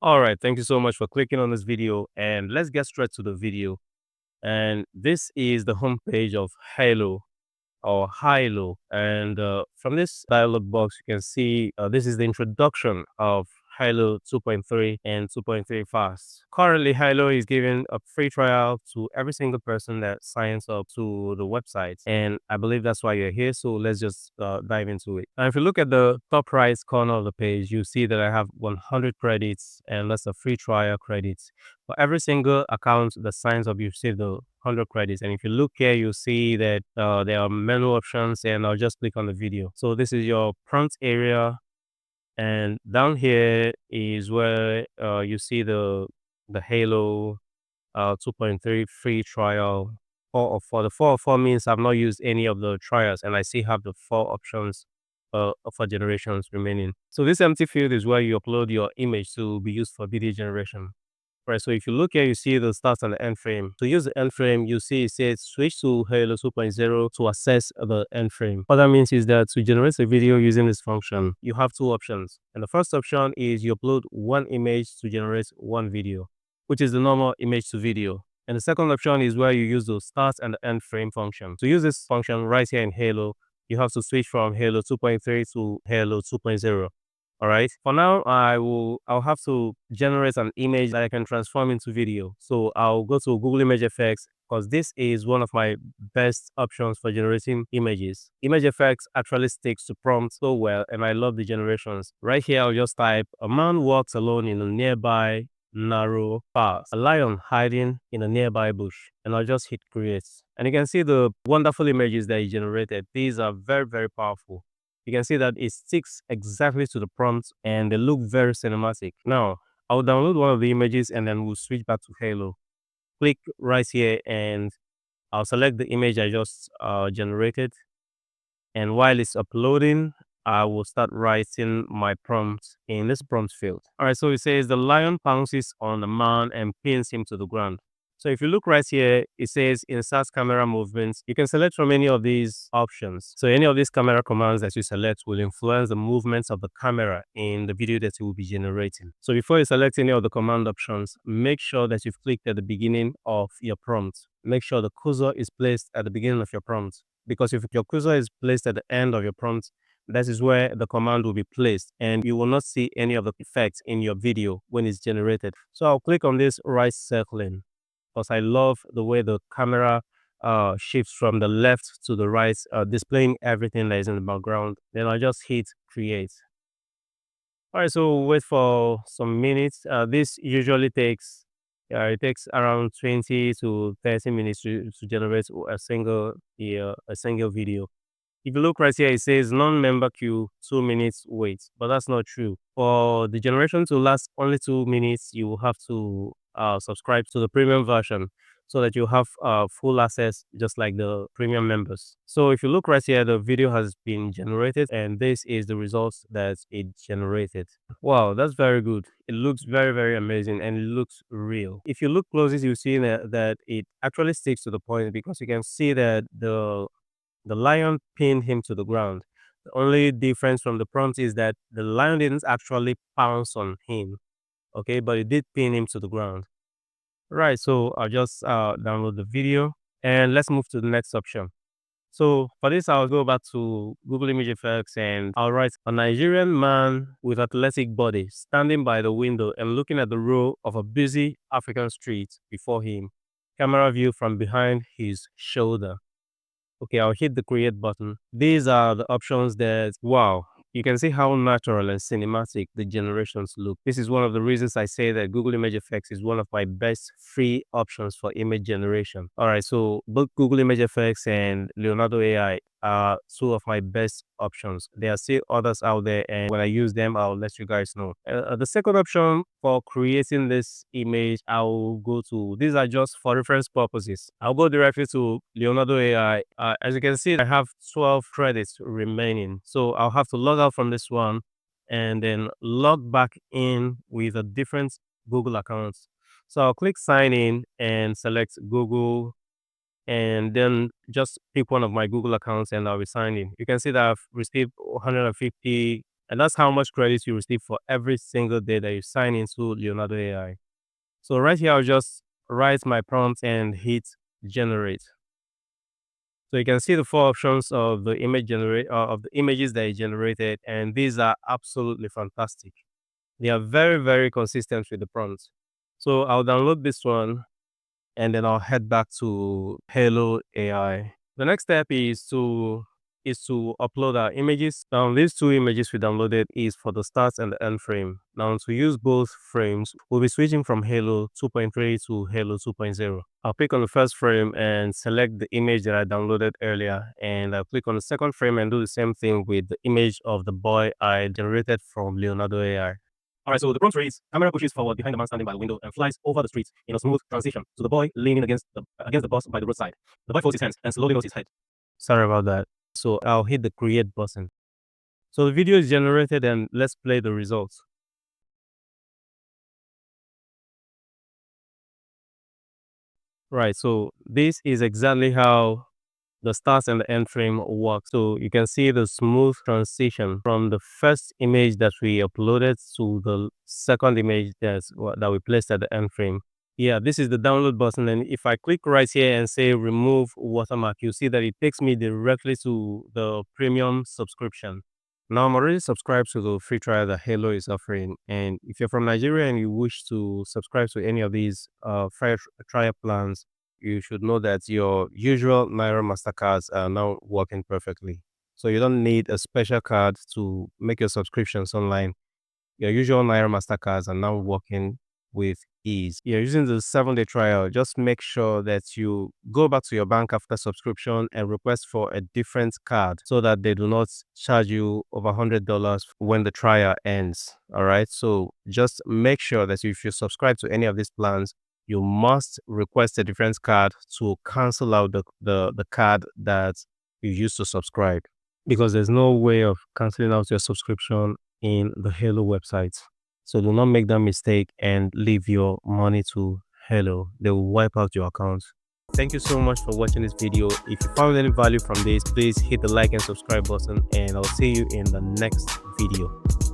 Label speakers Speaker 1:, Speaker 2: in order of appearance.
Speaker 1: All right, thank you so much for clicking on this video, and let's get straight to the video. And this is the homepage of Hailou or Hailou. And from this dialog box, you can see this is the introduction of Hailou 2.3 and 2.3 Fast. Currently, Hailou is giving a free trial to every single person that signs up to the website. And I believe that's why you're here. So let's just dive into it. And if you look at the top right corner of the page, you see that I have 100 credits and that's a free trial credits. For every single account that signs up, you receive the 100 credits. And if you look here, you see that there are menu options, and I'll just click on the video. So this is your prompt area, and down here is where you see the Hailou 2.3 free trial. 4 of 4. The 4 of 4 means I've not used any of the trials, and I still have the 4 options for generations remaining. So this empty field is where you upload your image to be used for video generation. Right, so if you look here, you see the start and the end frame. To use the end frame, you see it says switch to Hailou 2.0 to access the end frame. What that means is that to generate a video using this function, you have 2 options. And the first option is you upload 1 image to generate 1 video, which is the normal image to video. And the second option is where you use the start and the end frame function. To use this function right here in Hailou, you have to switch from Hailou 2.3 to Hailou 2.0. All right. For now, I'll have to generate an image that I can transform into video. So I'll go to Google Image Effects because this is one of my best options for generating images. Image Effects actually sticks to prompts so well, and I love the generations. Right here, I'll just type a man walks alone in a nearby narrow path, a lion hiding in a nearby bush, and I'll just hit create. And you can see the wonderful images that he generated. These are very, very powerful. You can see that it sticks exactly to the prompt and they look very cinematic. Now, I'll download one of the images and then we'll switch back to Hailou. Click right here and I'll select the image I just generated. And while it's uploading, I will start writing my prompt in this prompt field. All right, so it says the lion pounces on the man and pins him to the ground. So if you look right here, it says insert camera movements. You can select from any of these options. So any of these camera commands that you select will influence the movements of the camera in the video that you will be generating. So before you select any of the command options, make sure that you've clicked at the beginning of your prompt. Make sure the cursor is placed at the beginning of your prompt, because if your cursor is placed at the end of your prompt, that is where the command will be placed and you will not see any of the effects in your video when it's generated. So I'll click on this right circling because I love the way the camera shifts from the left to the right, displaying everything that is in the background. Then I'll just hit create. All right, so we'll wait for some minutes. This usually takes it takes around 20 to 30 minutes to generate a single video. If you look right here, it says non-member queue, 2 minutes wait, but that's not true. For the generation to last only 2 minutes, you will have to subscribe to the premium version so that you have full access just like the premium members. So if you look right here, the video has been generated and this is the results that it generated. Wow, that's very good. It looks very, very amazing and it looks real. If you look closely, you see that it actually sticks to the point because you can see that the lion pinned him to the ground. The only difference from the prompt is that the lion didn't actually pounce on him, okay, but it did pin him to the ground. Right, so I'll just download the video and let's move to the next option. So for this, I'll go back to Google Image Effects and I'll write a Nigerian man with athletic body standing by the window and looking at the row of a busy African street before him. Camera view from behind his shoulder. Okay, I'll hit the create button. These are the options that, wow, you can see how natural and cinematic the generations look. This is one of the reasons I say that Google Image Effects is one of my best free options for image generation. All right, so both Google Image Effects and Leonardo AI are 2 of my best options. There are still others out there, and when I use them, I'll let you guys know. The second option for creating this image, I'll go to, these are just for reference purposes. I'll go directly to Leonardo AI. As you can see, I have 12 credits remaining. So I'll have to log out from this one and then log back in with a different Google account. So I'll click sign in and select Google and then just pick one of my Google accounts and I'll be signed in. You can see that I've received 150 And that's how much credit you receive for every single day that you sign into Leonardo AI. So right here, I'll just write my prompt and hit generate. So you can see the four options of the of the images that it generated, and these are absolutely fantastic. They are very, very consistent with the prompts. So I'll download this one and then I'll head back to Hailou AI. The next step is to upload our images. Now, these two images we downloaded is for the start and the end frame. Now, to use both frames, we'll be switching from Hailou 2.3 to Hailou 2.0. I'll click on the first frame and select the image that I downloaded earlier, and I'll click on the second frame and do the same thing with the image of the boy I generated from Leonardo AI. All right, so the prompt reads: camera pushes forward behind the man standing by the window and flies over the street in a smooth transition to the boy leaning against the bus by the roadside. The boy folds his hands and slowly nods his head. Sorry about that. So I'll hit the create button. So the video is generated and let's play the results. Right, so this is exactly how the start and the end frame work. So you can see the smooth transition from the first image that we uploaded to the second image that we placed at the end frame. Yeah, this is the download button, and if I click right here and say remove watermark, you see that it takes me directly to the premium subscription. Now I'm already subscribed to the free trial that Hailou is offering, and if you're from Nigeria and you wish to subscribe to any of these free trial plans, you should know that your usual Naira Mastercards are now working perfectly. So you don't need a special card to make your subscriptions online. Your usual Naira Mastercards are now working with ease. You're using the 7-day trial. Just make sure that you go back to your bank after subscription and request for a different card so that they do not charge you over $100 when the trial ends. All right. So just make sure that if you subscribe to any of these plans, you must request a different card to cancel out the card that you used to subscribe, because there's no way of canceling out your subscription in the Hailou website. So do not make that mistake and leave your money to Hailou. They will wipe out your account. Thank you so much for watching this video. If you found any value from this, please hit the like and subscribe button, and I'll see you in the next video.